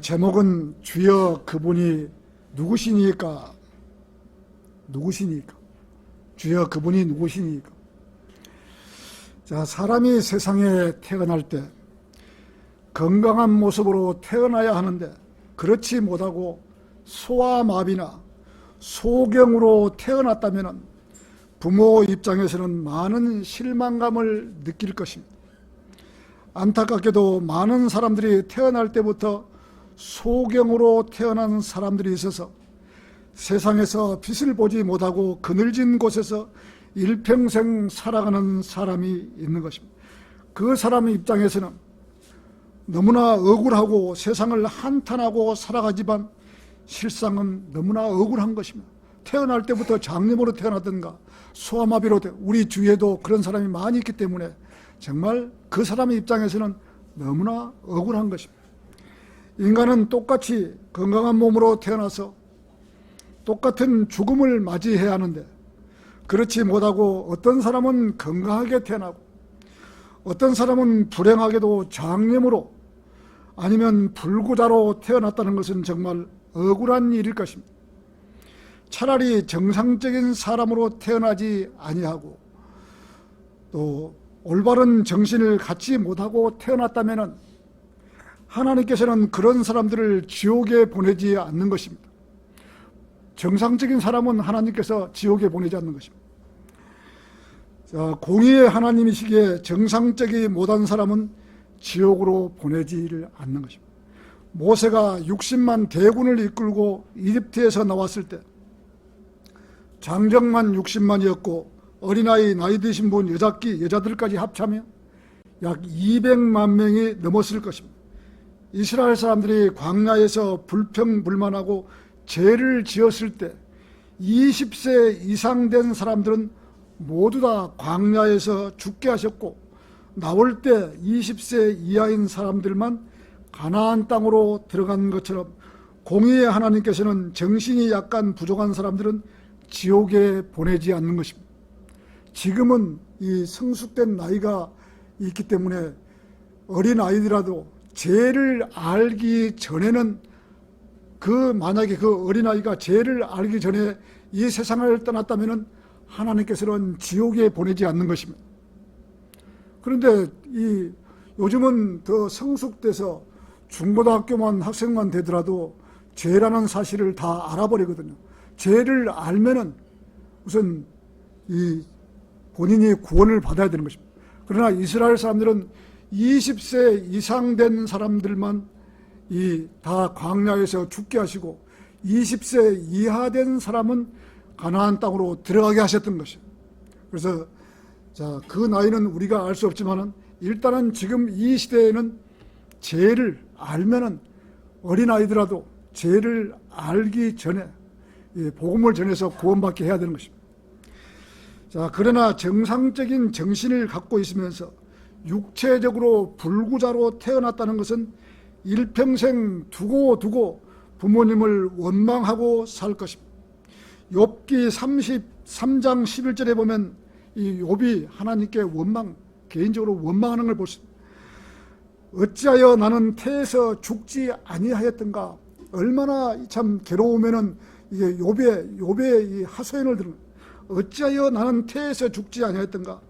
제목은 주여 그분이 누구시니까? 주여 그분이 누구시니까? 자, 사람이 세상에 태어날 때 건강한 모습으로 태어나야 하는데 그렇지 못하고 소아마비나 소경으로 태어났다면 부모 입장에서는 많은 실망감을 느낄 것입니다. 안타깝게도 많은 사람들이 태어날 때부터 소경으로 태어난 사람들이 있어서 세상에서 빛을 보지 못하고 그늘진 곳에서 일평생 살아가는 사람이 있는 것입니다. 그 사람 입장에서는 너무나 억울하고 세상을 한탄하고 살아가지만 실상은 너무나 억울한 것입니다. 태어날 때부터 장염으로 태어났던가 소아마비로 우리 주위에도 그런 사람이 많이 있기 때문에 정말 그 사람의 입장에서는 너무나 억울한 것입니다. 인간은 똑같이 건강한 몸으로 태어나서 똑같은 죽음을 맞이해야 하는데 그렇지 못하고 어떤 사람은 건강하게 태어나고 어떤 사람은 불행하게도 장염으로 아니면 불구자로 태어났다는 것은 정말 억울한 일일 것입니다. 차라리 정상적인 사람으로 태어나지 아니하고 또 올바른 정신을 갖지 못하고 태어났다면 하나님께서는 그런 사람들을 지옥에 보내지 않는 것입니다. 정상적인 사람은 하나님께서 지옥에 보내지 않는 것입니다. 자, 공의의 하나님이시기에 정상적이 못한 사람은 지옥으로 보내지를 않는 것입니다. 모세가 60만 대군을 이끌고 이집트에서 나왔을 때 장정만 60만이었고 어린아이 나이 드신 분 여자들까지 합치면 약 200만 명이 넘었을 것입니다. 이스라엘 사람들이 광야에서 불평불만하고 죄를 지었을 때 20세 이상 된 사람들은 모두 다 광야에서 죽게 하셨고 나올 때 20세 이하인 사람들만 가나안 땅으로 들어간 것처럼 공의의 하나님께서는 정신이 약간 부족한 사람들은 지옥에 보내지 않는 것입니다. 지금은 이 성숙된 나이가 있기 때문에 어린 아이들라도 죄를 알기 전에는 만약에 그 어린아이가 죄를 알기 전에 이 세상을 떠났다면 하나님께서는 지옥에 보내지 않는 것입니다. 그런데 요즘은 더 성숙돼서 중고등학교만 학생만 되더라도 죄라는 사실을 다 알아버리거든요. 죄를 알면은 우선 본인이 구원을 받아야 되는 것입니다. 그러나 이스라엘 사람들은 20세 이상 된 사람들만 다 광야에서 죽게 하시고 20세 이하 된 사람은 가나안 땅으로 들어가게 하셨던 것이에요. 그래서 그 나이는 우리가 알 수 없지만은 일단은 지금 이 시대에는 죄를 알면은 어린아이들라도 죄를 알기 전에 복음을 전해서 구원받게 해야 되는 것입니다. 자, 그러나 정상적인 정신을 갖고 있으면서 육체적으로 불구자로 태어났다는 것은 일평생 두고 부모님을 원망하고 살 것입니다. 욥기 33장 11절에 보면 이 욥이 하나님께 개인적으로 원망하는 걸 볼 수 있습니다. 어찌하여 나는 태에서 죽지 아니하였던가. 얼마나 참 괴로우면은 이게 욥의 이 하소연을 들은 거예요. 어찌하여 나는 태에서 죽지 아니하였던가.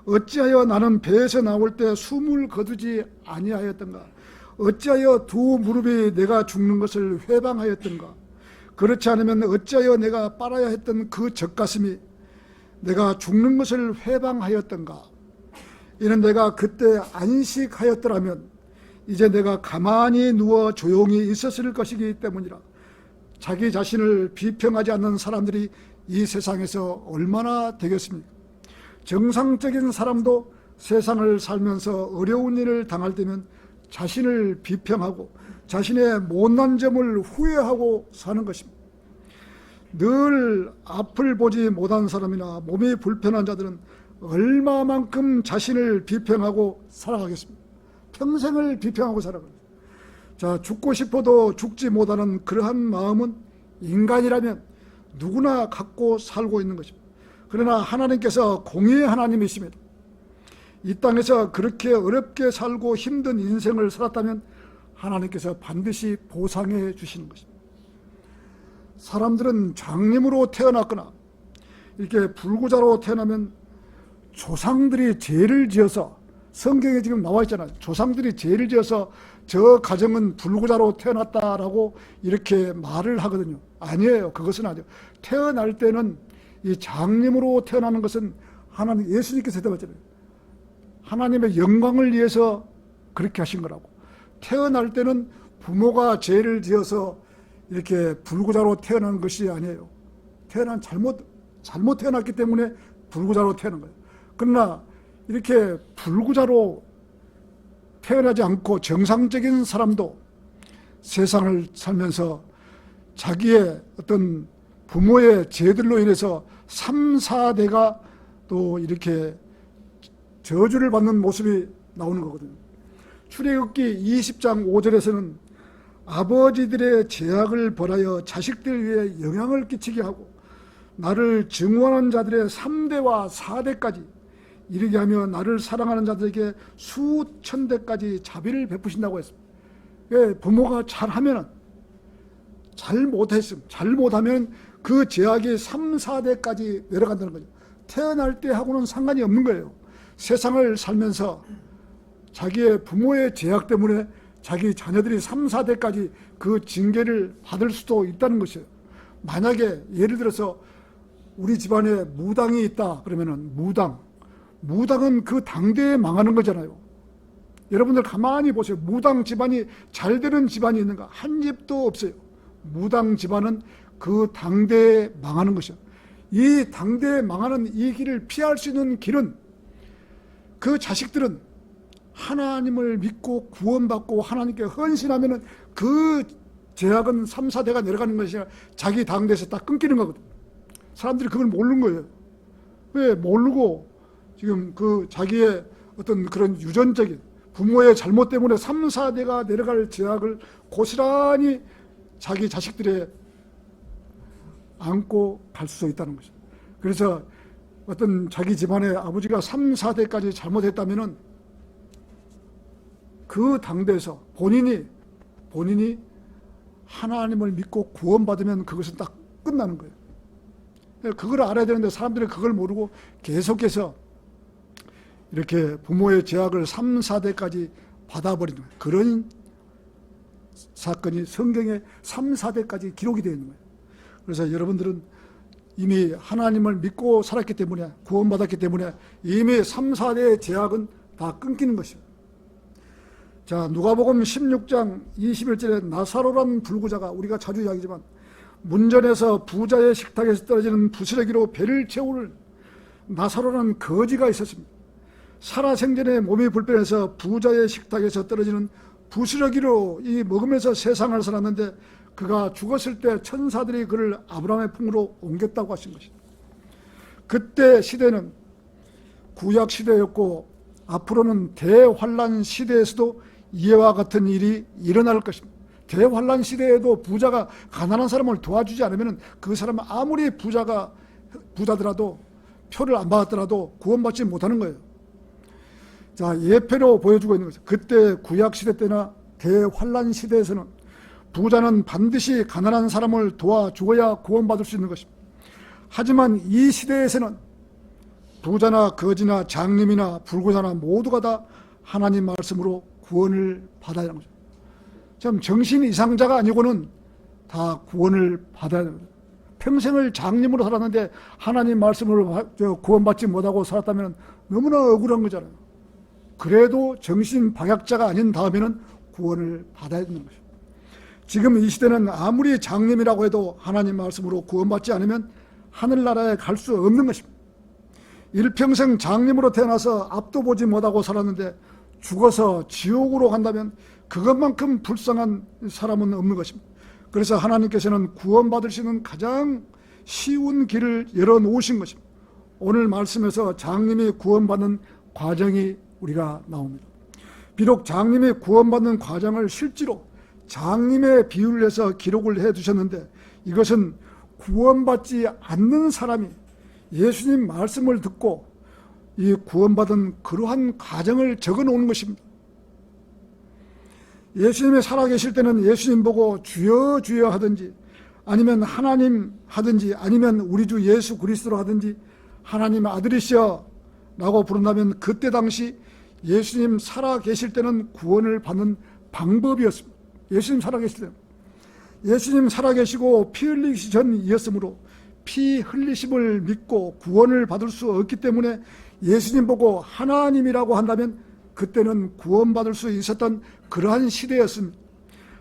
어찌하여 나는 배에서 나올 때 숨을 거두지 아니하였던가. 어찌하여 두 무릎이 내가 죽는 것을 회방하였던가. 그렇지 않으면 어찌하여 내가 빨아야 했던 그 젖가슴이 내가 죽는 것을 회방하였던가. 이는 내가 그때 안식하였더라면 이제 내가 가만히 누워 조용히 있었을 것이기 때문이라. 자기 자신을 비평하지 않는 사람들이 이 세상에서 얼마나 되겠습니까? 정상적인 사람도 세상을 살면서 어려운 일을 당할 때면 자신을 비평하고 자신의 못난 점을 후회하고 사는 것입니다. 늘 앞을 보지 못한 사람이나 몸이 불편한 자들은 얼마만큼 자신을 비평하고 살아가겠습니까? 평생을 비평하고 살아가겠습니다. 자, 죽고 싶어도 죽지 못하는 그러한 마음은 인간이라면 누구나 갖고 살고 있는 것입니다. 그러나 하나님께서 공의의 하나님이십니다. 이 땅에서 그렇게 어렵게 살고 힘든 인생을 살았다면 하나님께서 반드시 보상해 주시는 것입니다. 사람들은 장님으로 태어났거나 이렇게 불구자로 태어나면 조상들이 죄를 지어서, 성경에 지금 나와 있잖아요. 조상들이 죄를 지어서 저 가정은 불구자로 태어났다라고 이렇게 말을 하거든요. 아니에요. 그것은 아니에요. 태어날 때는 이 장님으로 태어나는 것은 하나님, 예수님께서 대답했잖아요. 하나님의 영광을 위해서 그렇게 하신 거라고. 태어날 때는 부모가 죄를 지어서 이렇게 불구자로 태어난 것이 아니에요. 잘못 태어났기 때문에 불구자로 태어난 거예요. 그러나 이렇게 불구자로 태어나지 않고 정상적인 사람도 세상을 살면서 자기의 어떤 부모의 죄들로 인해서 3, 4대가 또 이렇게 저주를 받는 모습이 나오는 거거든요. 출애굽기 20장 5절에서는 아버지들의 죄악을 벌하여 자식들 위에 영향을 끼치게 하고 나를 증오하는 자들의 3대와 4대까지 이르게 하며 나를 사랑하는 자들에게 수천 대까지 자비를 베푸신다고 했습니다. 부모가 잘하면, 잘못하면 그 죄악이 3, 4대까지 내려간다는 거죠. 태어날 때 하고는 상관이 없는 거예요. 세상을 살면서 자기의 부모의 죄악 때문에 자기 자녀들이 3, 4대까지 그 징계를 받을 수도 있다는 것이에요. 만약에 예를 들어서 우리 집안에 무당이 있다 그러면은 무당은 그 당대에 망하는 거잖아요. 여러분들 가만히 보세요. 무당 집안이 잘 되는 집안이 있는가? 한 집도 없어요. 무당 집안은 그 당대에 망하는 것이요. 이 당대에 망하는 이 길을 피할 수 있는 길은 그 자식들은 하나님을 믿고 구원받고 하나님께 헌신하면은 그 죄악은 3, 4대가 내려가는 것이 아니라 자기 당대에서 딱 끊기는 거거든. 사람들이 그걸 모르는 거예요. 왜 모르고 지금 그 자기의 어떤 그런 유전적인 부모의 잘못 때문에 3, 4대가 내려갈 죄악을 고스란히 자기 자식들에 안고 갈 수 있다는 것이죠. 그래서 어떤 자기 집안의 아버지가 3, 4대까지 잘못했다면은 그 당대에서 본인이 하나님을 믿고 구원받으면 그것은 딱 끝나는 거예요. 그걸 알아야 되는데 사람들이 그걸 모르고 계속해서 이렇게 부모의 죄악을 3, 4대까지 받아버리는 거예요. 그런 사건이 성경에 3, 4대까지 기록이 되어 있는 거예요. 그래서 여러분들은 이미 하나님을 믿고 살았기 때문에, 구원받았기 때문에 이미 3, 4대의 죄악은 다 끊기는 것이에요. 자, 누가복음 16장 21절에 나사로란 불구자가, 우리가 자주 이야기지만 문전에서 부자의 식탁에서 떨어지는 부스러기로 배를 채우는 나사로라는 거지가 있었습니다. 살아생전에 몸이 불편해서 부자의 식탁에서 떨어지는 부스러기로 이 먹으면서 세상을 살았는데 그가 죽었을 때 천사들이 그를 아브라함의 품으로 옮겼다고 하신 것입니다. 그때 시대는 구약 시대였고 앞으로는 대환란 시대에서도 이와 같은 일이 일어날 것입니다. 대환란 시대에도 부자가 가난한 사람을 도와주지 않으면 그 사람은 아무리 부자더라도 표를 안 받았더라도 구원받지 못하는 거예요. 자, 예표로 보여주고 있는 것이죠. 그때 구약 시대 때나 대환란 시대에서는 부자는 반드시 가난한 사람을 도와주어야 구원받을 수 있는 것입니다. 하지만 이 시대에서는 부자나 거지나 장님이나 불구자나 모두가 다 하나님 말씀으로 구원을 받아야 하는 거죠. 참 정신 이상자가 아니고는 다 구원을 받아야 합니다. 평생을 장님으로 살았는데 하나님 말씀으로 구원받지 못하고 살았다면 너무나 억울한 거잖아요. 그래도 정신 박약자가 아닌 다음에는 구원을 받아야 되는 것이죠. 지금 이 시대는 아무리 장님이라고 해도 하나님 말씀으로 구원받지 않으면 하늘나라에 갈 수 없는 것입니다. 일평생 장님으로 태어나서 앞도 보지 못하고 살았는데 죽어서 지옥으로 간다면 그것만큼 불쌍한 사람은 없는 것입니다. 그래서 하나님께서는 구원받을 수 있는 가장 쉬운 길을 열어놓으신 것입니다. 오늘 말씀에서 장님이 구원받는 과정이 우리가 나옵니다. 비록 장님이 구원받는 과정을 실제로 장님의 비유를 해서 기록을 해두셨는데 이것은 구원받지 않는 사람이 예수님 말씀을 듣고 이 구원받은 그러한 과정을 적어 놓은 것입니다. 예수님이 살아계실 때는 예수님 보고 주여 주여 하든지, 아니면 하나님 하든지, 아니면 우리 주 예수 그리스도로 하든지, 하나님 아들이시여 라고 부른다면 그때 당시 예수님 살아계실 때는 구원을 받는 방법이었습니다. 예수님 살아계실 때는. 예수님 살아계시고 피 흘리기 전이었으므로 피 흘리심을 믿고 구원을 받을 수 없기 때문에 예수님 보고 하나님이라고 한다면 그때는 구원받을 수 있었던 그러한 시대였습니다.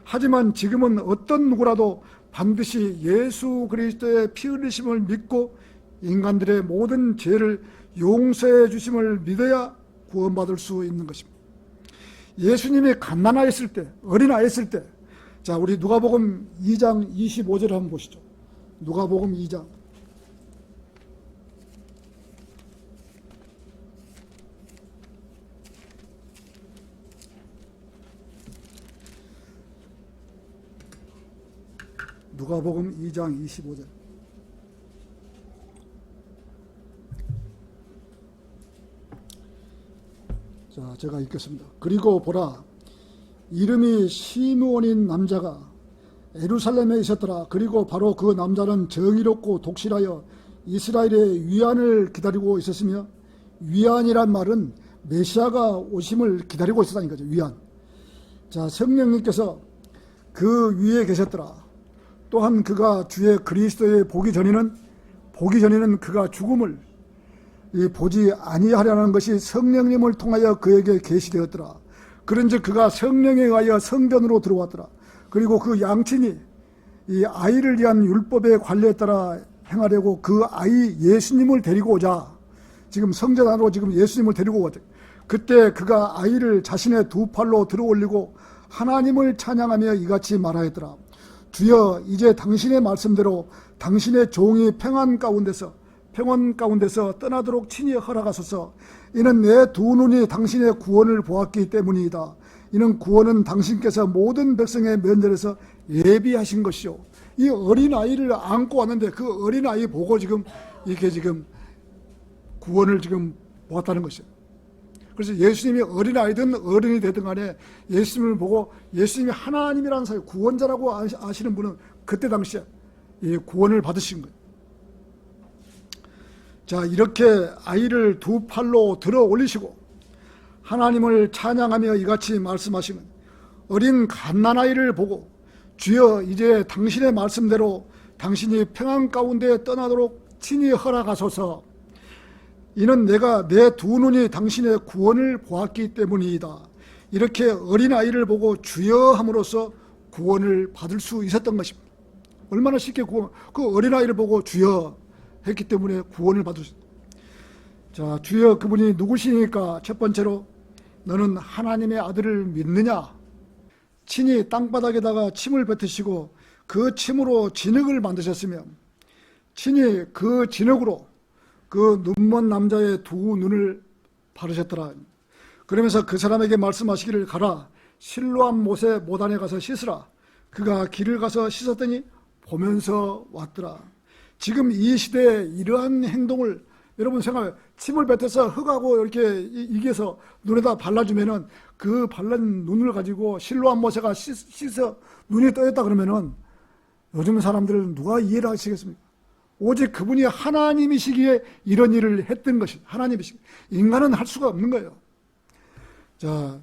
하지만 지금은 어떤 누구라도 반드시 예수 그리스도의 피 흘리심을 믿고 인간들의 모든 죄를 용서해 주심을 믿어야 구원받을 수 있는 것입니다. 예수님이 갓난아이였을 때, 어린아이였을 때, 자, 우리 누가복음 2장 25절 한번 보시죠. 누가복음 2장. 누가복음 2장 25절. 자, 제가 읽겠습니다. 그리고 보라, 이름이 시므온인 남자가 예루살렘에 있었더라. 그리고 바로 그 남자는 정의롭고 독실하여 이스라엘의 위안을 기다리고 있었으며, 위안이란 말은 메시아가 오심을 기다리고 있었다는 거죠. 위안. 자, 성령님께서 그 위에 계셨더라. 또한 그가 주의 그리스도에 보기 전에는 그가 죽음을 보지 아니하려는 것이 성령님을 통하여 그에게 계시되었더라. 그런즉 그가 성령에 의하여 성전으로 들어왔더라. 그리고 그 양친이 이 아이를 위한 율법의 관례에 따라 행하려고 그 아이 예수님을 데리고 오자. 지금 성전 안으로 지금 예수님을 데리고 오자. 그때 그가 아이를 자신의 두 팔로 들어 올리고 하나님을 찬양하며 이같이 말하였더라. 주여, 이제 당신의 말씀대로 당신의 종이 평안 가운데서 떠나도록 친히 허락하소서. 이는 내 두 눈이 당신의 구원을 보았기 때문이다. 이는 구원은 당신께서 모든 백성의 면전에서 예비하신 것이요. 이 어린아이를 안고 왔는데 그 어린아이 보고 지금 이렇게 지금 구원을 지금 보았다는 것이에요. 그래서 예수님이 어린아이든 어른이 되든 간에 예수님을 보고 예수님이 하나님이라는 사실, 구원자라고 아시는 분은 그때 당시에 이 구원을 받으신 거예요. 자, 이렇게 아이를 두 팔로 들어 올리시고 하나님을 찬양하며 이같이 말씀하시는 어린 갓난아이를 보고 주여, 이제 당신의 말씀대로 당신이 평안 가운데 떠나도록 친히 허락하소서. 이는 내가 내 두 눈이 당신의 구원을 보았기 때문이다. 이렇게 어린아이를 보고 주여 함으로써 구원을 받을 수 있었던 것입니다. 얼마나 쉽게 그 어린아이를 보고 주여 했기 때문에 구원을 받을 수 있습니다. 자, 주여, 그분이 누구시니까? 첫 번째로 너는 하나님의 아들을 믿느냐? 친히 땅바닥에다가 침을 뱉으시고 그 침으로 진흙을 만드셨으며 친히 그 진흙으로 그 눈먼 남자의 두 눈을 바르셨더라. 그러면서 그 사람에게 말씀하시기를, 가라, 실로암 못에 모단에 가서 씻으라. 그가 길을 가서 씻었더니 보면서 왔더라. 지금 이 시대에 이러한 행동을 여러분 생각해요. 침을 뱉어서 흙하고 이렇게 이겨서 눈에다 발라주면은 그 발란 눈을 가지고 실로암 못에가 씻어 눈이 떠있다 그러면은 요즘 사람들은 누가 이해를 하시겠습니까? 오직 그분이 하나님이시기에 이런 일을 했던 것이 하나님이시기에. 인간은 할 수가 없는 거예요. 자,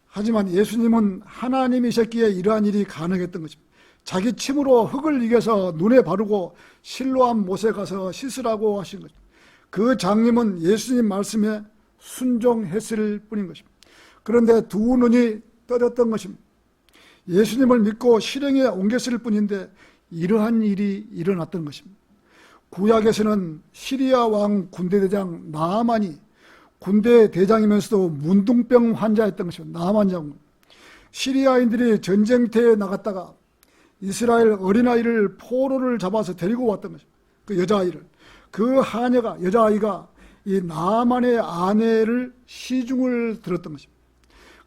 하지만 예수님은 하나님이셨기에 이러한 일이 가능했던 것입니다. 자기 침으로 흙을 이겨서 눈에 바르고 실로암 못에 가서 씻으라고 하신 것입니다. 그 장님은 예수님 말씀에 순종했을 뿐인 것입니다. 그런데 두 눈이 떠졌던 것입니다. 예수님을 믿고 실행에 옮겼을 뿐인데 이러한 일이 일어났던 것입니다. 구약에서는 시리아 왕 군대대장 나아만이 군대 대장이면서도 문둥병 환자였던 것입니다. 나아만 장군. 시리아인들이 전쟁터에 나갔다가 이스라엘 어린아이를 포로를 잡아서 데리고 왔던 것입니다. 그 여자아이를. 그 여자아이가 이 나아만의 아내를 시중을 들었던 것입니다.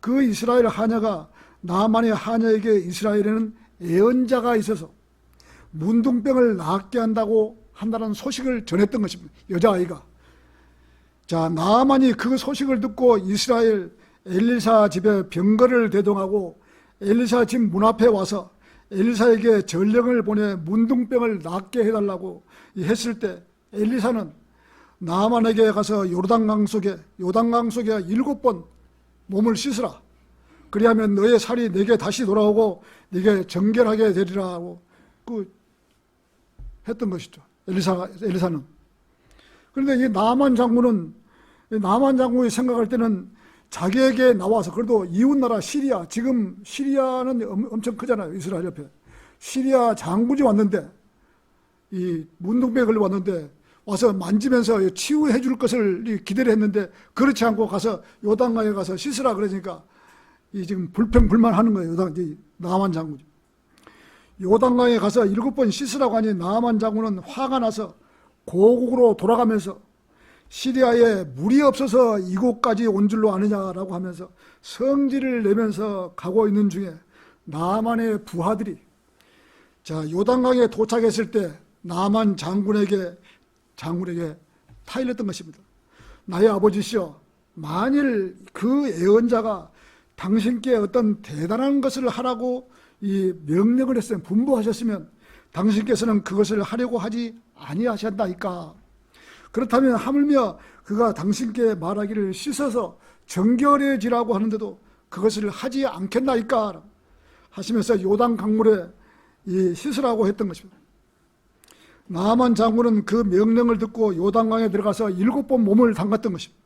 그 이스라엘 하녀가 나아만의 하녀에게 이스라엘에는 예언자가 있어서 문둥병을 낫게 한다는 소식을 전했던 것입니다. 여자아이가. 자, 나아만이 그 소식을 듣고 이스라엘 엘리사 집에 병거를 대동하고 엘리사 집 문 앞에 와서 엘리사에게 전령을 보내 문둥병을 낫게 해달라고 했을 때 엘리사는 나아만에게 가서 요단강 속에 7번 몸을 씻으라. 그리하면 너의 살이 내게 다시 돌아오고 네게 정결하게 되리라고 했던 것이죠. 엘리사는. 그런데 이 나아만 장군이 생각할 때는 자기에게 나와서, 그래도 이웃나라 시리아, 지금 시리아는 엄청 크잖아요. 이스라엘 옆에. 시리아 장군이 왔는데, 이 문둥병에 걸려 왔는데, 와서 만지면서 치유해 줄 것을 기대를 했는데, 그렇지 않고 가서 요단강에 가서 씻으라 그러니까, 이 지금 불평불만하는 거예요. 나아만 장군이. 요단강에 가서 7번 씻으라고 하니 나아만 장군은 화가 나서 고국으로 돌아가면서 시리아에 물이 없어서 이곳까지 온 줄로 아느냐라고 하면서 성질을 내면서 가고 있는 중에 나아만의 부하들이 요단강에 도착했을 때 나아만 장군에게 타일렀던 것입니다. 나의 아버지시여, 만일 그 예언자가 당신께 어떤 대단한 것을 하라고 이 명령을 했으면, 분부하셨으면 당신께서는 그것을 하려고 하지 아니하셨나이까. 그렇다면 하물며 그가 당신께 말하기를 씻어서 정결해지라고 하는데도 그것을 하지 않겠나이까 하시면서 요단 강물에 씻으라고 했던 것입니다. 나아만 장군은 그 명령을 듣고 요단강에 들어가서 7번 몸을 담갔던 것입니다.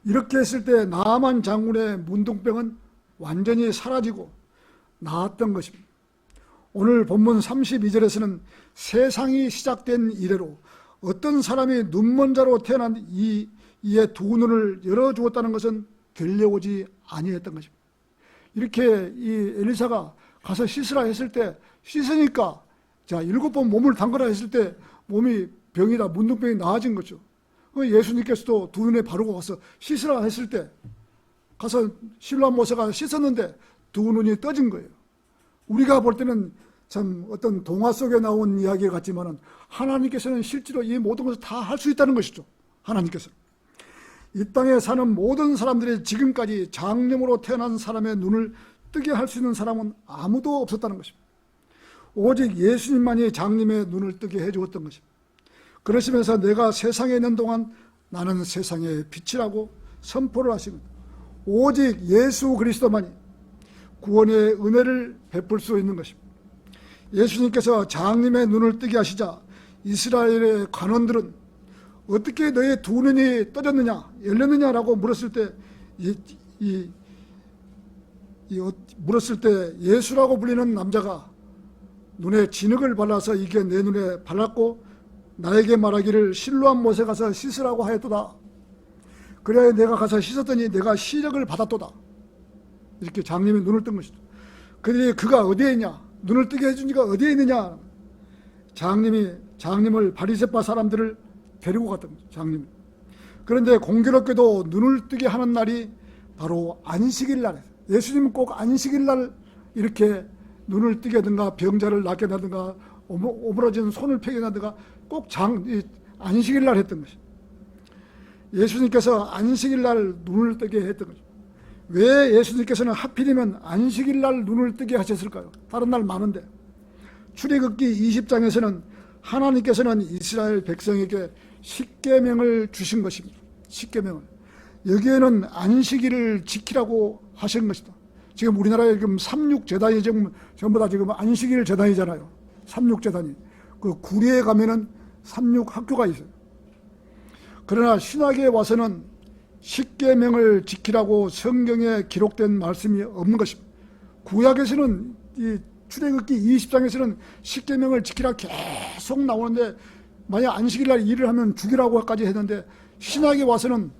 이렇게 했을 때 나아만 장군의 문둥병은 완전히 사라지고 나았던 것입니다. 오늘 본문 32절에서는 세상이 시작된 이래로 어떤 사람이 눈먼 자로 태어난 이의 두 눈을 열어주었다는 것은 들려오지 아니했던 것입니다. 이렇게 이 엘리사가 가서 씻으라 했을 때 씻으니까 7번 몸을 담그라 했을 때 몸이 병이다, 문둥병이 나아진 거죠. 예수님께서도 두 눈에 바르고 가서 씻으라 했을 때 가서 실로암 모세가 씻었는데 두 눈이 떠진 거예요. 우리가 볼 때는 참 어떤 동화 속에 나온 이야기 같지만은 하나님께서는 실제로 이 모든 것을 다 할 수 있다는 것이죠. 하나님께서. 이 땅에 사는 모든 사람들이 지금까지 장염으로 태어난 사람의 눈을 뜨게 할 수 있는 사람은 아무도 없었다는 것입니다. 오직 예수님만이 장님의 눈을 뜨게 해주었던 것입니다. 그러시면서 내가 세상에 있는 동안 나는 세상의 빛이라고 선포를 하십니다. 오직 예수 그리스도만이 구원의 은혜를 베풀 수 있는 것입니다. 예수님께서 장님의 눈을 뜨게 하시자 이스라엘의 관원들은 어떻게 너의 두 눈이 떠졌느냐, 열렸느냐라고 물었을 때 예수라고 불리는 남자가 눈에 진흙을 발라서 이게 내 눈에 발랐고 나에게 말하기를 실로암 못에 가서 씻으라고 하였도다. 그래야 내가 가서 씻었더니 내가 시력을 받았도다. 이렇게 장님이 눈을 뜬 것이죠. 그런데 그가 어디에 있냐? 눈을 뜨게 해준 이가 어디에 있느냐? 장님을 바리새파 사람들을 데리고 갔던 거죠. 장님. 그런데 공교롭게도 눈을 뜨게 하는 날이 바로 안식일 날이에요. 예수님은 꼭 안식일 날 이렇게 눈을 뜨게 하든가 병자를 낫게 하든가 오므라진 손을 펴게 하든가 꼭 안식일 날 했던 것이죠. 예수님께서 안식일 날 눈을 뜨게 했던 거죠. 왜 예수님께서는 하필이면 안식일 날 눈을 뜨게 하셨을까요? 다른 날 많은데. 출애굽기 20장에서는 하나님께서는 이스라엘 백성에게 십계명을 주신 것입니다. 십계명을. 여기에는 안식일을 지키라고 하신 것이다. 지금 우리나라에 지금 삼육재단이 전부 다 지금 안식일 재단이잖아요. 삼육재단이. 그 구리에 가면은 삼육학교가 있어요. 그러나 신학에 와서는 십계명을 지키라고 성경에 기록된 말씀이 없는 것입니다. 구약에서는 이 출애굽기 20장에서는 십계명을 지키라 계속 나오는데 만약 안식일날 일을 하면 죽이라고까지 했는데 신약에 와서는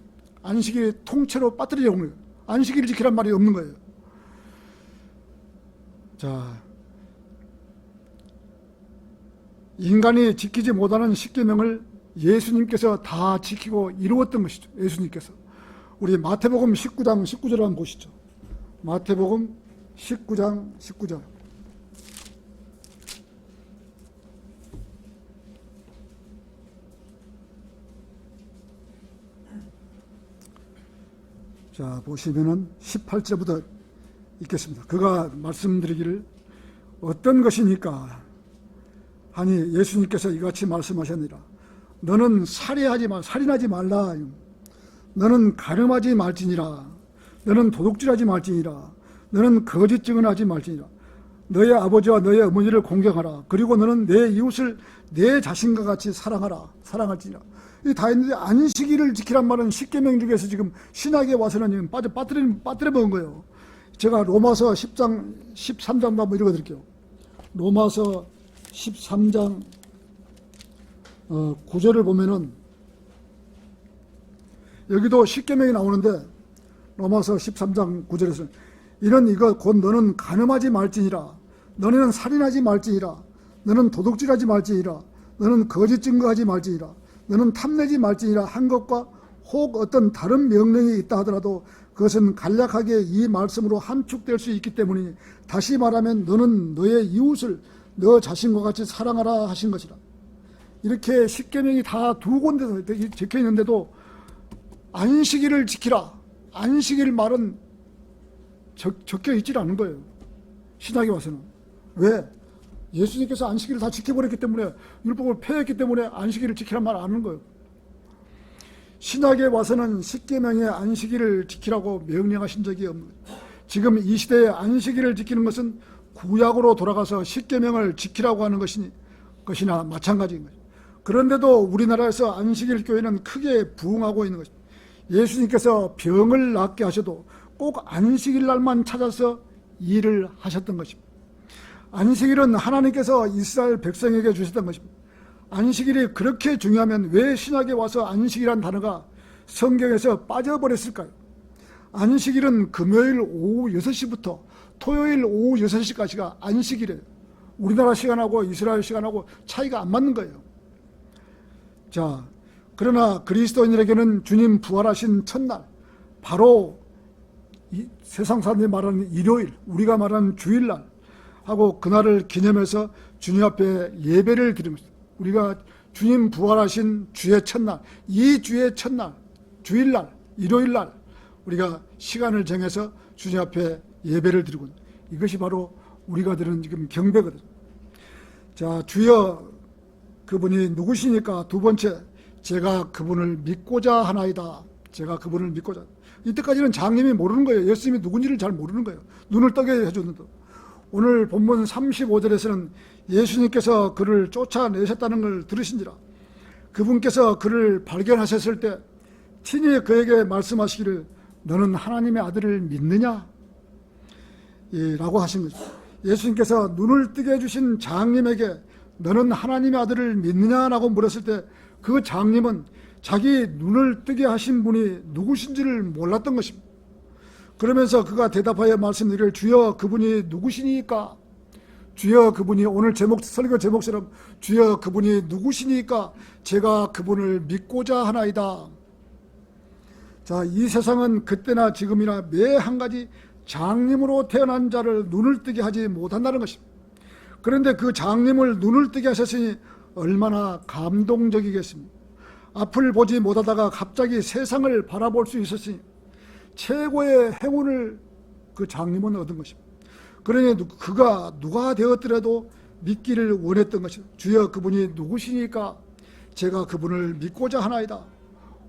안식일 통째로 빠뜨리려 온 거예요. 안식일을 지키란 말이 없는 거예요. 자, 인간이 지키지 못하는 십계명을 예수님께서 다 지키고 이루었던 것이죠. 예수님께서. 우리 마태복음 19장 19절 한번 보시죠. 마태복음 19장 19절. 자, 보시면은 18절부터 있겠습니다. 그가 말씀드리기를 어떤 것이니까 하니 예수님께서 이같이 말씀하셨느니라. 너는 살인하지 말라. 너는 간음하지 말지니라. 너는 도둑질하지 말지니라. 너는 거짓 증언하지 말지니라. 너의 아버지와 너의 어머니를 공경하라. 그리고 너는 내 이웃을 내 자신과 같이 사랑할지니라. 이 다 있는데 안식일을 지키란 말은 십계명 중에서 지금 신약에 와서는 빠뜨려 먹은 거예요. 제가 로마서 10장 13장도 한번 읽어드릴게요. 로마서 13장 9절을 보면은 여기도 십계명이 나오는데 로마서 13장 9절에서 이는 이것 곧 너는 간음하지 말지니라. 너는 살인하지 말지니라. 너는 도둑질하지 말지니라. 너는 거짓 증거하지 말지니라. 너는 탐내지 말지니라 한 것과 혹 어떤 다른 명령이 있다 하더라도 그것은 간략하게 이 말씀으로 함축될 수 있기 때문이니 다시 말하면 너는 너의 이웃을 너 자신과 같이 사랑하라 하신 것이라. 이렇게 십계명이 다 두 군데서 적혀 있는데도 안식일을 지키라. 안식일 말은 적혀 있질 않은 거예요. 신약에 와서는. 왜? 예수님께서 안식일을 다 지켜버렸기 때문에, 율법을 폐했기 때문에 안식일을 지키란 말 안 하는 거예요. 신약에 와서는 십계명의 안식일을 지키라고 명령하신 적이 없는 거예요. 지금 이 시대에 안식일을 지키는 것은 구약으로 돌아가서 십계명을 지키라고 하는 것이나 마찬가지인 거죠. 그런데도 우리나라에서 안식일 교회는 크게 부흥하고 있는 것입니다. 예수님께서 병을 낫게 하셔도 꼭 안식일 날만 찾아서 일을 하셨던 것입니다. 안식일은 하나님께서 이스라엘 백성에게 주셨던 것입니다. 안식일이 그렇게 중요하면 왜 신약에 와서 안식이란 단어가 성경에서 빠져버렸을까요? 안식일은 금요일 오후 6시부터 토요일 오후 6시까지가 안식일이에요. 우리나라 시간하고 이스라엘 시간하고 차이가 안 맞는 거예요. 자, 그러나 그리스도인들에게는 주님 부활하신 첫날, 바로 세상 사람들이 말하는 일요일, 우리가 말하는 주일날 하고 그날을 기념해서 주님 앞에 예배를 드립니다. 우리가 주님 부활하신 주의 첫날, 이 주의 첫날, 주일날, 일요일날 우리가 시간을 정해서 주님 앞에 예배를 드리고, 이것이 바로 우리가 드리는 지금 경배거든요. 자, 주여 그분이 누구시니까 두 번째, 제가 그분을 믿고자 하나이다. 제가 그분을 믿고자. 이때까지는 장님이 모르는 거예요. 예수님이 누군지를 잘 모르는 거예요. 눈을 뜨게 해줬는데. 오늘 본문 35절에서는 예수님께서 그를 쫓아내셨다는 걸 들으신지라. 그분께서 그를 발견하셨을 때 친히 그에게 말씀하시기를 너는 하나님의 아들을 믿느냐? 라고 하신 거죠. 예수님께서 눈을 뜨게 해주신 장님에게 너는 하나님의 아들을 믿느냐라고 물었을 때 그 장님은 자기 눈을 뜨게 하신 분이 누구신지를 몰랐던 것입니다. 그러면서 그가 대답하여 말씀드리기를 주여 그분이 누구시니까? 주여 그분이 오늘 설교 제목처럼 주여 그분이 누구시니까 제가 그분을 믿고자 하나이다. 자, 이 세상은 그때나 지금이나 매 한 가지 장님으로 태어난 자를 눈을 뜨게 하지 못한다는 것입니다. 그런데 그 장님을 눈을 뜨게 하셨으니 얼마나 감동적이겠습니까? 앞을 보지 못하다가 갑자기 세상을 바라볼 수 있었으니 최고의 행운을 그 장님은 얻은 것입니다. 그러니 그가 누가 되었더라도 믿기를 원했던 것입니다. 주여 그분이 누구시니까 제가 그분을 믿고자 하나이다.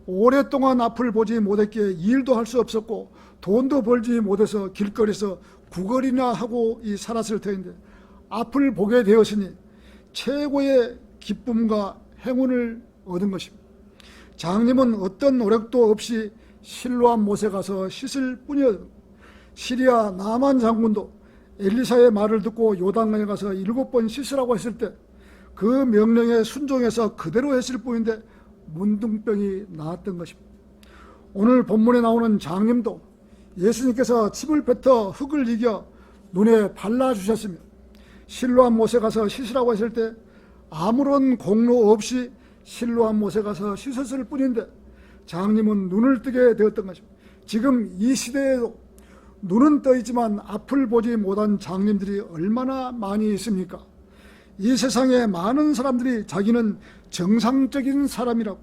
오랫동안 앞을 보지 못했기에 일도 할 수 없었고 돈도 벌지 못해서 길거리에서 구걸이나 하고 살았을 터인데 앞을 보게 되었으니 최고의 기쁨과 행운을 얻은 것입니다. 장님은 어떤 노력도 없이 실로암 못에 가서 씻을 뿐이었습니다. 시리아 나만 장군도 엘리사의 말을 듣고 요단강에 가서 7번 씻으라고 했을 때 그 명령에 순종해서 그대로 했을 뿐인데 문둥병이 나았던 것입니다. 오늘 본문에 나오는 장님도 예수님께서 침을 뱉어 흙을 이겨 눈에 발라주셨으며 실로암 못에 가서 씻으라고 했을 때 아무런 공로 없이 실로암 못에 가서 씻었을 뿐인데 장님은 눈을 뜨게 되었던 것입니다. 지금 이 시대에도 눈은 떠 있지만 앞을 보지 못한 장님들이 얼마나 많이 있습니까? 이 세상에 많은 사람들이 자기는 정상적인 사람이라고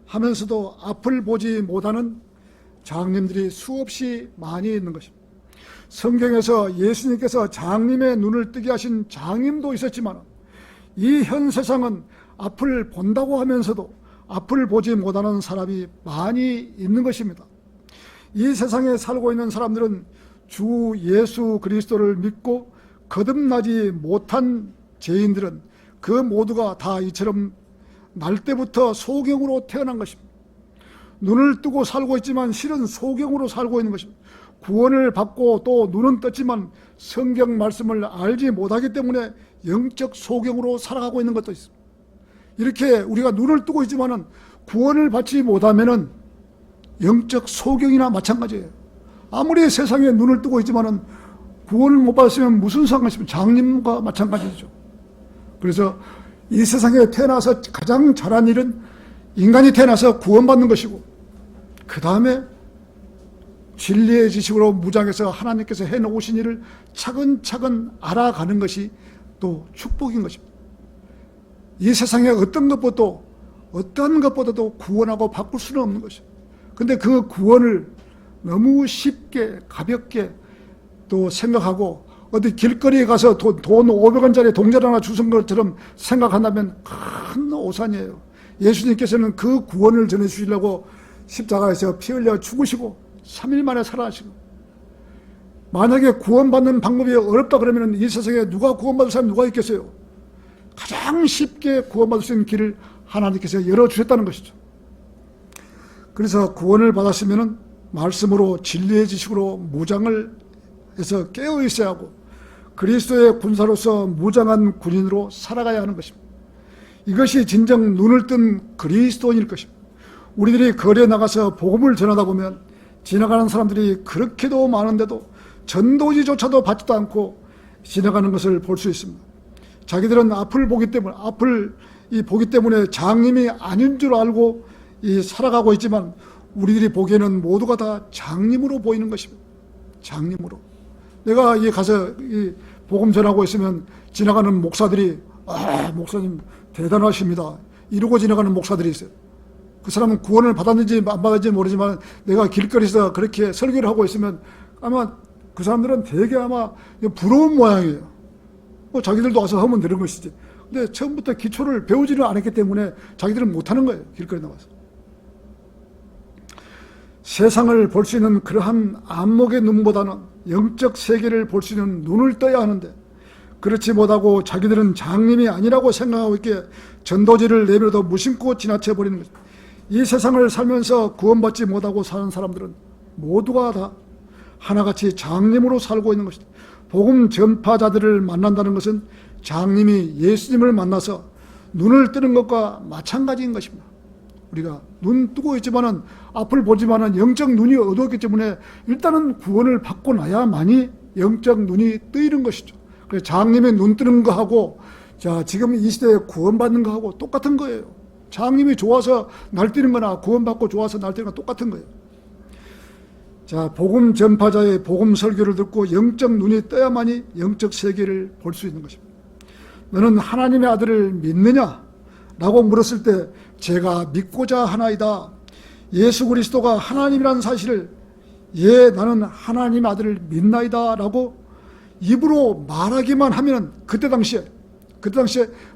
하면서도 앞을 보지 못하는 장님들이 수없이 많이 있는 것입니다. 성경에서 예수님께서 장님의 눈을 뜨게 하신 장님도 있었지만 이 현 세상은 앞을 본다고 하면서도 앞을 보지 못하는 사람이 많이 있는 것입니다. 이 세상에 살고 있는 사람들은 주 예수 그리스도를 믿고 거듭나지 못한 죄인들은 그 모두가 다 이처럼 날 때부터 소경으로 태어난 것입니다. 눈을 뜨고 살고 있지만 실은 소경으로 살고 있는 것입니다. 구원을 받고 또 눈은 떴지만 성경 말씀을 알지 못하기 때문에 영적 소경으로 살아가고 있는 것도 있습니다. 이렇게 우리가 눈을 뜨고 있지만은 구원을 받지 못하면은 영적 소경이나 마찬가지예요. 아무리 세상에 눈을 뜨고 있지만은 구원을 못 받았으면 무슨 상관이 있습니까? 장님과 마찬가지죠. 그래서 이 세상에 태어나서 가장 잘한 일은 인간이 태어나서 구원받는 것이고, 그 다음에 진리의 지식으로 무장해서 하나님께서 해놓으신 일을 차근차근 알아가는 것이 또 축복인 것입니다. 이 세상에 어떤 것보다도 구원하고 바꿀 수는 없는 것입니다. 근데 그 구원을 너무 쉽게 가볍게 또 생각하고 어디 길거리에 가서 돈 500원짜리 동전 하나 주신 것처럼 생각한다면 큰 오산이에요. 예수님께서는 그 구원을 전해주시려고 십자가에서 피 흘려 죽으시고 3일 만에 살아나시고, 만약에 구원받는 방법이 어렵다 그러면 이 세상에 누가 구원받을 사람이 누가 있겠어요? 가장 쉽게 구원받을 수 있는 길을 하나님께서 열어주셨다는 것이죠. 그래서 구원을 받았으면 말씀으로 진리의 지식으로 무장을 해서 깨어 있어야 하고 그리스도의 군사로서 무장한 군인으로 살아가야 하는 것입니다. 이것이 진정 눈을 뜬 그리스도인일 것입니다. 우리들이 거리에 나가서 복음을 전하다 보면 지나가는 사람들이 그렇게도 많은데도 전도지조차도 받지도 않고 지나가는 것을 볼 수 있습니다. 자기들은 앞을 보기 때문에 장님이 아닌 줄 알고 살아가고 있지만 우리들이 보기에는 모두가 다 장님으로 보이는 것입니다. 장님으로. 내가 가서 복음 전하고 있으면 지나가는 목사들이 목사님 대단하십니다 이러고 지나가는 목사들이 있어요. 그 사람은 구원을 받았는지 안 받았는지 모르지만 내가 길거리에서 그렇게 설교를 하고 있으면 아마 그 사람들은 되게 아마 부러운 모양이에요. 자기들도 와서 하면 되는 것이지. 근데 처음부터 기초를 배우지를 않았기 때문에 자기들은 못하는 거예요. 길거리에 나와서. 세상을 볼 수 있는 그러한 안목의 눈보다는 영적 세계를 볼 수 있는 눈을 떠야 하는데, 그렇지 못하고 자기들은 장님이 아니라고 생각하고 있기에 전도지를 내버려둬 무심코 지나쳐버리는 것입니다. 이 세상을 살면서 구원받지 못하고 사는 사람들은 모두가 다 하나같이 장님으로 살고 있는 것이다. 복음 전파자들을 만난다는 것은 장님이 예수님을 만나서 눈을 뜨는 것과 마찬가지인 것입니다. 우리가 눈 뜨고 있지만은 앞을 보지만은 영적 눈이 어두웠기 때문에 일단은 구원을 받고 나야만이 영적 눈이 뜨이는 것이죠. 그래서 장님이 눈 뜨는 거하고 지금 이 시대에 구원받는 거하고 똑같은 거예요. 장님이 좋아서 날뛰는 거나 구원받고 좋아서 날뛰는 거나 똑같은 거예요. 복음 전파자의 복음 설교를 듣고 영적 눈이 떠야만이 영적 세계를 볼 수 있는 것입니다. 너는 하나님의 아들을 믿느냐? 라고 물었을 때 제가 믿고자 하나이다. 예수 그리스도가 하나님이라는 사실을 나는 하나님의 아들을 믿나이다 라고 입으로 말하기만 하면은 그때 당시에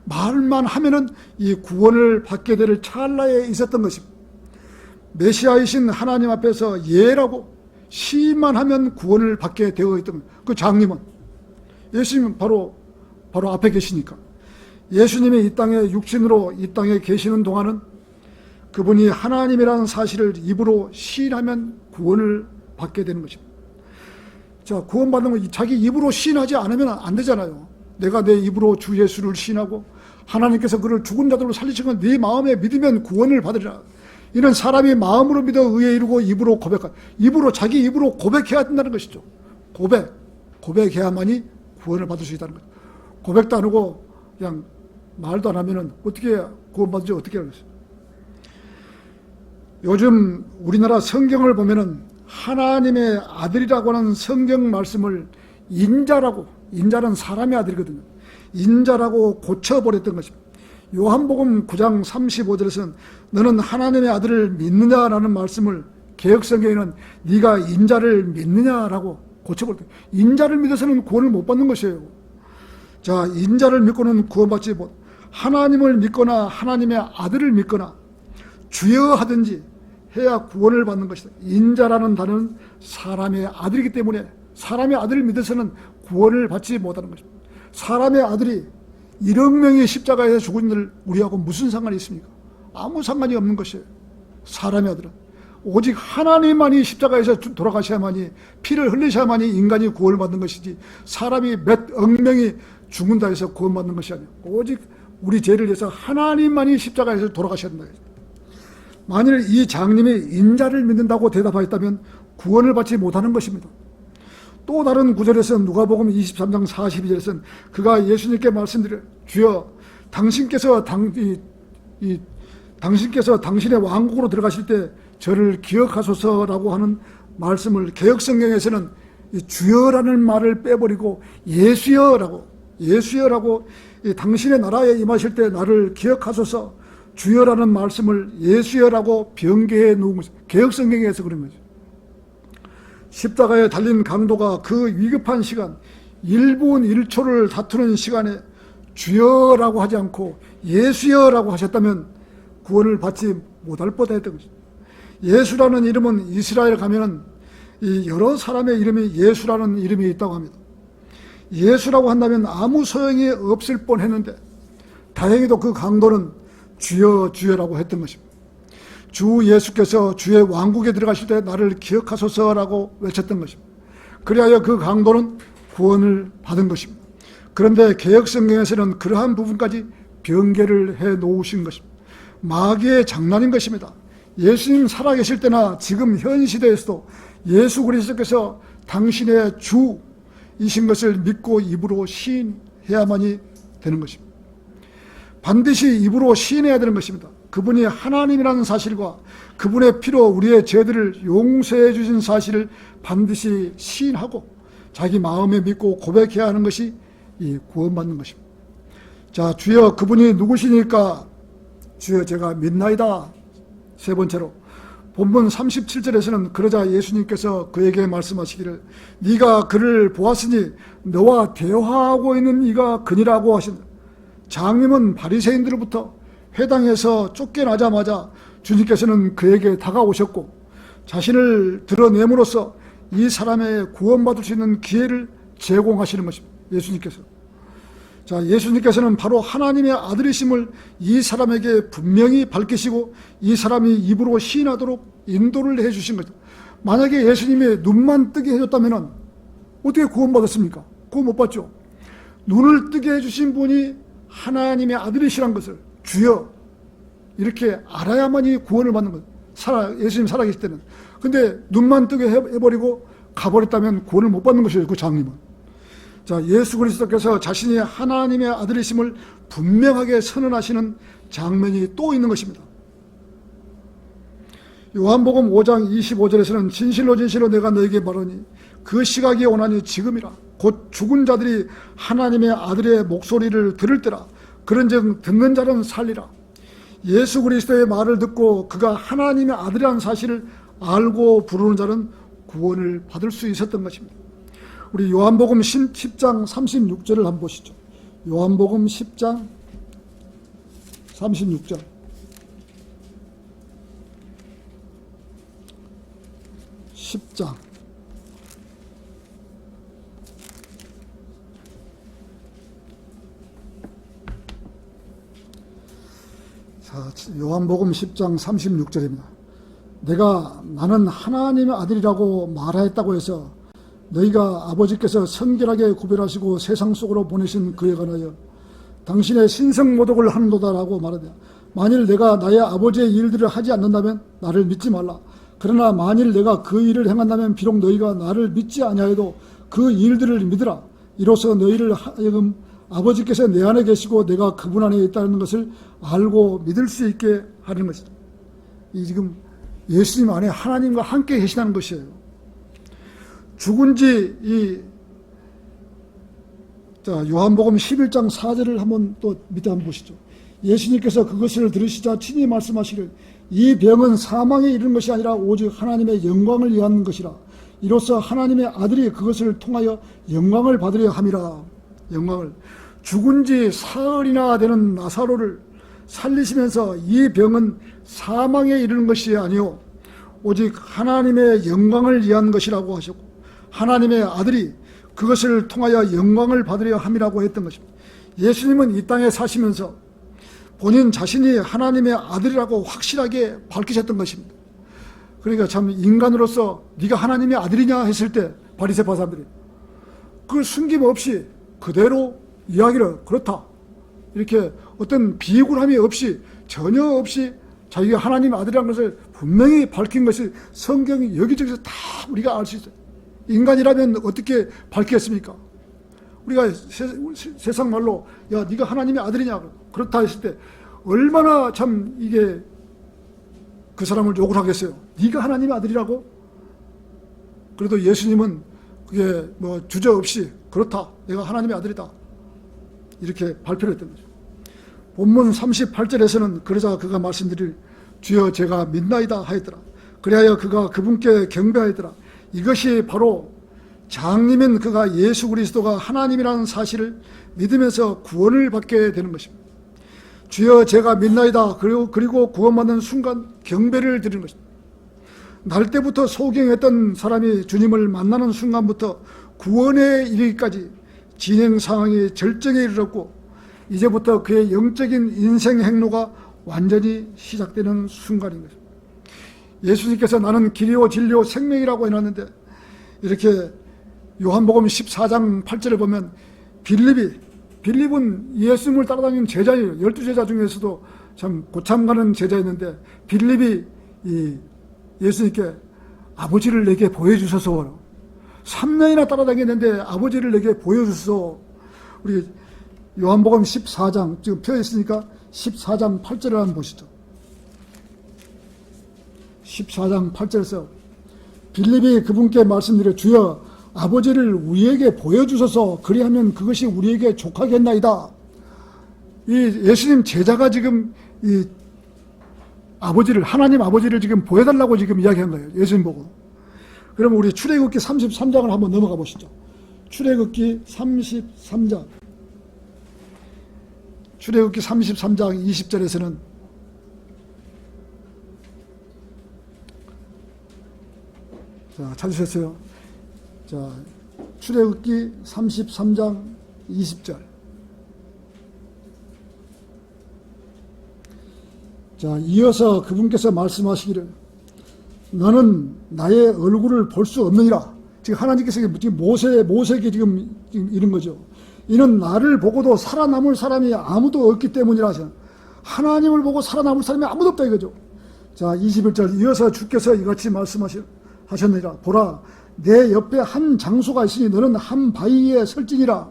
말만 하면은 이 구원을 받게 될 찰나에 있었던 것입니다. 메시아이신 하나님 앞에서 예라고 시만 하면 구원을 받게 되어 있던 거예요. 그 장님은 예수님은 바로 앞에 계시니까. 예수님이 이 땅에 육신으로 이 땅에 계시는 동안은 그분이 하나님이라는 사실을 입으로 시인하면 구원을 받게 되는 것입니다. 구원받는 건 자기 입으로 시인하지 않으면 안 되잖아요. 내가 내 입으로 주 예수를 시인하고 하나님께서 그를 죽은 자들로 살리신 건 네 마음에 믿으면 구원을 받으리라. 이는 사람이 마음으로 믿어 의에 이르고 입으로 자기 입으로 고백해야 된다는 것이죠. 고백해야만이 구원을 받을 수 있다는 거죠. 고백도 안 하고 그냥 말도 안 하면은 어떻게 구원받을지 어떻게 알겠어요? 요즘 우리나라 성경을 보면은 하나님의 아들이라고 하는 성경 말씀을 인자는 사람의 아들이거든요. 인자라고 고쳐버렸던 것입니다. 요한복음 9장 35절에서는 너는 하나님의 아들을 믿느냐라는 말씀을 개혁성경에는 네가 인자를 믿느냐라고 고쳐버릴 때 인자를 믿어서는 구원을 못 받는 것이에요. 자, 인자를 믿고는 구원받지 못, 하나님을 믿거나 하나님의 아들을 믿거나 주여 하든지 해야 구원을 받는 것이다. 인자라는 단어는 사람의 아들이기 때문에 사람의 아들을 믿어서는 구원을 받지 못하는 것입니다. 사람의 아들이 1억 명이 십자가에서 죽은 일 우리하고 무슨 상관이 있습니까? 아무 상관이 없는 것이에요. 사람의 아들은 오직 하나님만이 십자가에서 돌아가셔야만이, 피를 흘리셔야만이 인간이 구원을 받는 것이지, 사람이 몇 억 명이 죽는다 해서 구원받는 것이 아니에요. 오직 우리 죄를 위해서 하나님만이 십자가에서 돌아가셔야 된다. 만일 이 장님이 인자를 믿는다고 대답하였다면 구원을 받지 못하는 것입니다. 또 다른 구절에서 누가복음 23장 42절에서는 그가 예수님께 말씀드려, 주여 당신께서 당신의 왕국으로 들어가실 때 저를 기억하소서라고 하는 말씀을, 개혁성경에서는 이 주여라는 말을 빼버리고 예수여라고 당신의 나라에 임하실 때 나를 기억하소서, 주여라는 말씀을 예수여라고 변개해 놓은 것입니다. 개혁성경에서 그런 거죠. 십자가에 달린 강도가 그 위급한 시간, 1분 1초를 다투는 시간에 주여라고 하지 않고 예수여라고 하셨다면 구원을 받지 못할 뻔했던 것입니다. 예수라는 이름은 이스라엘 가면은 이 여러 사람의 이름이 예수라는 이름이 있다고 합니다. 예수라고 한다면 아무 소용이 없을 뻔했는데 다행히도 그 강도는 주여 주여라고 했던 것입니다. 주 예수께서 주의 왕국에 들어가실 때 나를 기억하소서라고 외쳤던 것입니다. 그리하여 그 강도는 구원을 받은 것입니다. 그런데 개혁성경에서는 그러한 부분까지 변개를 해 놓으신 것입니다. 마귀의 장난인 것입니다. 예수님 살아계실 때나 지금 현 시대에서도 예수 그리스도께서 당신의 주이신 것을 믿고 입으로 시인해야만이 되는 것입니다. 반드시 입으로 시인해야 되는 것입니다. 그분이 하나님이라는 사실과 그분의 피로 우리의 죄들을 용서해 주신 사실을 반드시 시인하고 자기 마음에 믿고 고백해야 하는 것이 이 구원받는 것입니다. 자, 주여 그분이 누구시니까 주여 제가 믿나이다. 세 번째로 본문 37절에서는 그러자 예수님께서 그에게 말씀하시기를 네가 그를 보았으니 너와 대화하고 있는 이가 그니라고 하신다. 장님은 바리새인들로부터 회당에서 쫓겨나자마자 주님께서는 그에게 다가오셨고 자신을 드러냄으로써 이 사람의 구원받을 수 있는 기회를 제공하시는 것입니다. 예수님께서. 자, 예수님께서는 바로 하나님의 아들이심을 이 사람에게 분명히 밝히시고 이 사람이 입으로 시인하도록 인도를 해 주신 거죠. 만약에 예수님이 눈만 뜨게 해줬다면 어떻게 구원받았습니까? 구원 못 받죠. 눈을 뜨게 해주신 분이 하나님의 아들이시란 것을 주여 이렇게 알아야만이 구원을 받는 거예요. 예수님 살아계실 때는. 근데 눈만 뜨게 해버리고 가버렸다면 구원을 못 받는 것이에요. 그 장님은. 자, 예수 그리스도께서 자신이 하나님의 아들이심을 분명하게 선언하시는 장면이 또 있는 것입니다. 요한복음 5장 25절에서는 진실로 진실로 내가 너에게 말하니 그 시각이 오나니 지금이라. 곧 죽은 자들이 하나님의 아들의 목소리를 들을 때라. 그런즉 듣는 자는 살리라. 예수 그리스도의 말을 듣고 그가 하나님의 아들이라는 사실을 알고 부르는 자는 구원을 받을 수 있었던 것입니다. 우리 요한복음 10장 36절을 한번 보시죠. 요한복음 10장 36절. 요한복음 10장 36절입니다. 나는 하나님의 아들이라고 말하였다고 해서 너희가 아버지께서 성결하게 구별하시고 세상 속으로 보내신 그에 관하여 당신의 신성모독을 하는도다라고 말하되 만일 내가 나의 아버지의 일들을 하지 않는다면 나를 믿지 말라. 그러나 만일 내가 그 일을 행한다면 비록 너희가 나를 믿지 아니하여도 그 일들을 믿으라. 이로써 너희를 하여금 아버지께서 내 안에 계시고 내가 그분 안에 있다는 것을 알고 믿을 수 있게 하는 것이다. 이 지금 예수님 안에 하나님과 함께 계시다는 것이에요. 죽은 지 요한복음 11장 4절을 한번 또 밑에 한번 보시죠. 예수님께서 그것을 들으시자 친히 말씀하시기를 이 병은 사망에 이르는 것이 아니라 오직 하나님의 영광을 위한 것이라. 이로써 하나님의 아들이 그것을 통하여 영광을 받으려 함이라. 영광을. 죽은 지 사흘이나 되는 나사로를 살리시면서 이 병은 사망에 이르는 것이 아니요 오직 하나님의 영광을 위한 것이라고 하셨고, 하나님의 아들이 그것을 통하여 영광을 받으려 함이라고 했던 것입니다. 예수님은 이 땅에 사시면서 본인 자신이 하나님의 아들이라고 확실하게 밝히셨던 것입니다. 그러니까 참 인간으로서 네가 하나님의 아들이냐 했을 때 바리새파 사람들이 그걸 숨김없이 그대로 이야기를 그렇다, 이렇게 어떤 비굴함이 없이, 전혀 없이 자기가 하나님의 아들이라는 것을 분명히 밝힌 것이 성경이 여기저기서 다 우리가 알 수 있어요. 인간이라면 어떻게 밝히겠습니까? 우리가 세상 말로 야 네가 하나님의 아들이냐 그렇다 했을 때 얼마나 참 이게 그 사람을 욕을 하겠어요. 네가 하나님의 아들이라고? 그래도 예수님은 그게 뭐 주저없이 그렇다, 내가 하나님의 아들이다, 이렇게 발표를 했던 거죠. 본문 38절에서는 그러자 그가 말씀드릴 주여 제가 믿나이다 하였더라. 그리하여 그가 그분께 경배하였더라. 이것이 바로 장님인 그가 예수 그리스도가 하나님이라는 사실을 믿으면서 구원을 받게 되는 것입니다. 주여 제가 믿나이다. 그리고 구원받는 순간 경배를 드리는 것입니다. 날 때부터 소경했던 사람이 주님을 만나는 순간부터 구원에 이르기까지 진행 상황이 절정에 이르렀고, 이제부터 그의 영적인 인생 행로가 완전히 시작되는 순간인 것입니다. 예수님께서 나는 길이요 진리요 생명이라고 해놨는데, 이렇게 요한복음 14장 8절을 보면 빌립은 예수님을 따라다니는 제자예요. 12제자 중에서도 참 고참 가는 제자였는데, 빌립이 이 예수님께 아버지를 내게 보여주소서, 3년이나 따라다녔는데 아버지를 내게 보여주소서. 우리 요한복음 14장 지금 펴 있으니까 14장 8절을 한번 보시죠. 14장 8절에서 빌립이 그분께 말씀드려 주여 아버지를 우리에게 보여주소서, 그리하면 그것이 우리에게 족하겠나이다. 이 예수님 제자가 지금 이 아버지를, 하나님 아버지를 지금 보여달라고 지금 이야기한 거예요. 예수님 보고. 그럼 우리 출애굽기 33장을 한번 넘어가 보시죠. 출애굽기 33장. 출애굽기 33장 20절에서는 자, 찾으셨어요? 자, 출애굽기 33장 20절. 자, 이어서 그분께서 말씀하시기를 너는 나의 얼굴을 볼 수 없느니라. 지금 하나님께서 지금 모세에게 지금 이런 거죠. 이는 나를 보고도 살아남을 사람이 아무도 없기 때문이라 하셔. 하나님을 보고 살아남을 사람이 아무도 없다 이거죠. 자, 21절 이어서 주께서 이같이 말씀하셨느니라. 보라, 내 옆에 한 장소가 있으니 너는 한 바위에 설지니라.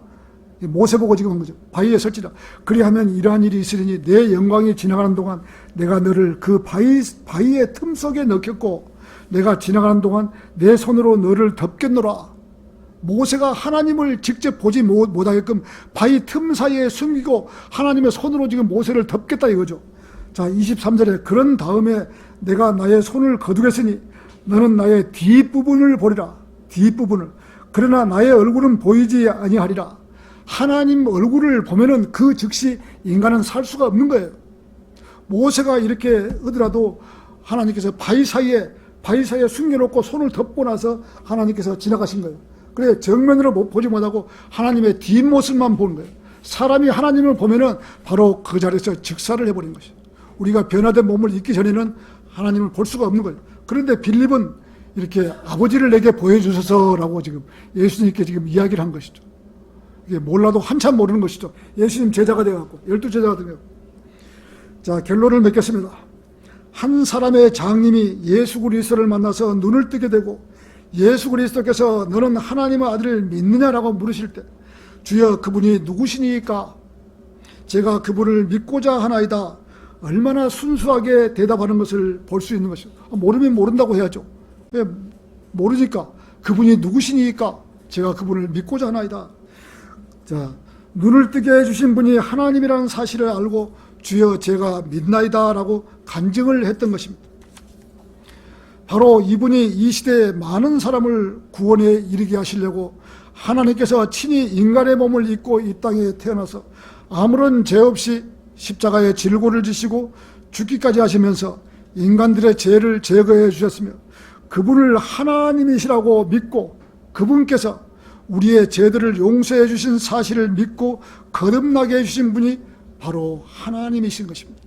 모세 보고 지금 한 거죠. 바위에 설지라. 그리하면 이러한 일이 있으리니 내 영광이 지나가는 동안 내가 너를 그 바위의 틈 속에 넣겠고 내가 지나가는 동안 내 손으로 너를 덮겠노라. 모세가 하나님을 직접 보지 못하게끔 바위 틈 사이에 숨기고 하나님의 손으로 지금 모세를 덮겠다 이거죠. 자, 23절에 그런 다음에 내가 나의 손을 거두겠으니 너는 나의 뒷부분을 보리라. 뒷부분을. 그러나 나의 얼굴은 보이지 아니하리라. 하나님 얼굴을 보면은 그 즉시 인간은 살 수가 없는 거예요. 모세가 이렇게 하더라도 하나님께서 바위 사이에 숨겨놓고 손을 덮고 나서 하나님께서 지나가신 거예요. 그래 정면으로 보지 못하고 하나님의 뒷모습만 보는 거예요. 사람이 하나님을 보면은 바로 그 자리에서 즉사를 해버린 것이죠. 우리가 변화된 몸을 입기 전에는 하나님을 볼 수가 없는 거예요. 그런데 빌립은 이렇게 아버지를 내게 보여주소서라고 지금 예수님께 지금 이야기를 한 것이죠. 이게 몰라도 한참 모르는 것이죠. 예수님 제자가 되어갖고 12제자가 되어갖고. 자, 결론을 맺겠습니다. 한 사람의 장님이 예수 그리스도를 만나서 눈을 뜨게 되고 예수 그리스도께서 너는 하나님의 아들을 믿느냐라고 물으실 때 주여 그분이 누구시니까 제가 그분을 믿고자 하나이다. 얼마나 순수하게 대답하는 것을 볼 수 있는 것이죠. 모르면 모른다고 해야죠. 왜 모르니까 그분이 누구시니까 제가 그분을 믿고자 하나이다. 자, 눈을 뜨게 해주신 분이 하나님이라는 사실을 알고 주여 제가 믿나이다 라고 간증을 했던 것입니다. 바로 이분이 이 시대에 많은 사람을 구원에 이르게 하시려고 하나님께서 친히 인간의 몸을 입고 이 땅에 태어나서 아무런 죄 없이 십자가에 질고를 지시고 죽기까지 하시면서 인간들의 죄를 제거해 주셨으며 그분을 하나님이시라고 믿고 그분께서 우리의 죄들을 용서해 주신 사실을 믿고 거듭나게 해주신 분이 바로 하나님이신 것입니다.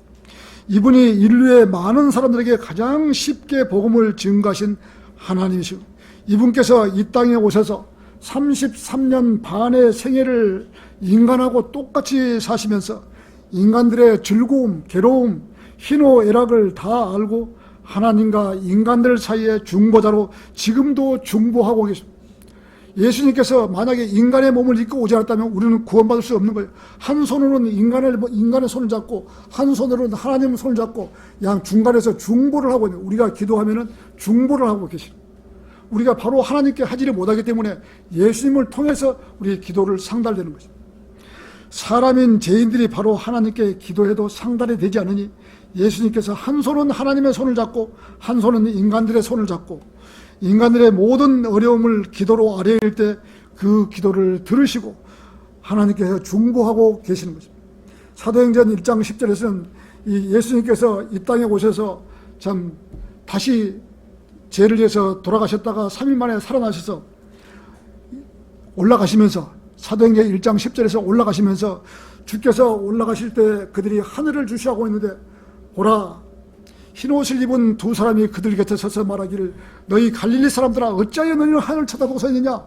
이분이 인류의 많은 사람들에게 가장 쉽게 복음을 증거하신 하나님이시고 이분께서 이 땅에 오셔서 33년 반의 생애를 인간하고 똑같이 사시면서 인간들의 즐거움, 괴로움, 희노애락을 다 알고 하나님과 인간들 사이의 중보자로 지금도 중보하고 계십니다. 예수님께서 만약에 인간의 몸을 입고 오지 않았다면 우리는 구원받을 수 없는 거예요. 한 손으로는 인간의 손을 잡고 한 손으로는 하나님의 손을 잡고 양 중간에서 중보를 하고 있는, 우리가 기도하면은 중보를 하고 계십니다. 우리가 바로 하나님께 하지를 못하기 때문에 예수님을 통해서 우리의 기도를 상달되는 것입니다. 사람인 죄인들이 바로 하나님께 기도해도 상달이 되지 않으니 예수님께서 한 손은 하나님의 손을 잡고 한 손은 인간들의 손을 잡고 인간들의 모든 어려움을 기도로 아뢰일 때 그 기도를 들으시고 하나님께서 중보하고 계시는 것입니다. 사도행전 1장 10절에서는 예수님께서 이 땅에 오셔서 참 다시 죄를 지어서 돌아가셨다가 3일 만에 살아나셔서 올라가시면서 사도행전 1장 10절에서 올라가시면서 주께서 올라가실 때 그들이 하늘을 주시하고 있는데 보라 흰옷을 입은 두 사람이 그들 곁에 서서 말하기를 너희 갈릴리 사람들아 어찌하여 너희는 하늘을 쳐다보고 서 있느냐.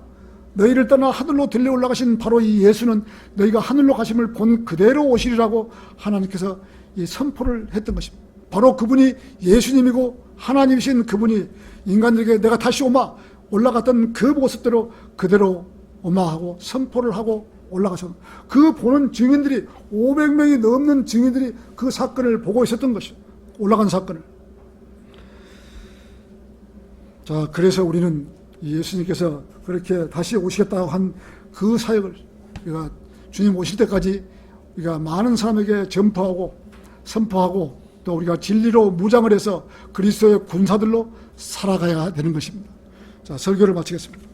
너희를 떠나 하늘로 들려 올라가신 바로 이 예수는 너희가 하늘로 가심을 본 그대로 오시리라고 하나님께서 이 선포를 했던 것입니다. 바로 그분이 예수님이고 하나님이신 그분이 인간들에게 내가 다시 오마 올라갔던 그 모습대로 그대로 오마 하고 선포를 하고 올라가셨습니다. 그 보는 증인들이 500명이 넘는 증인들이 그 사건을 보고 있었던 것이죠. 올라간 사건을. 자, 그래서 우리는 예수님께서 그렇게 다시 오시겠다고 한 그 사역을 우리가 주님 오실 때까지 우리가 많은 사람에게 전파하고 선포하고 또 우리가 진리로 무장을 해서 그리스도의 군사들로 살아가야 되는 것입니다. 자, 설교를 마치겠습니다.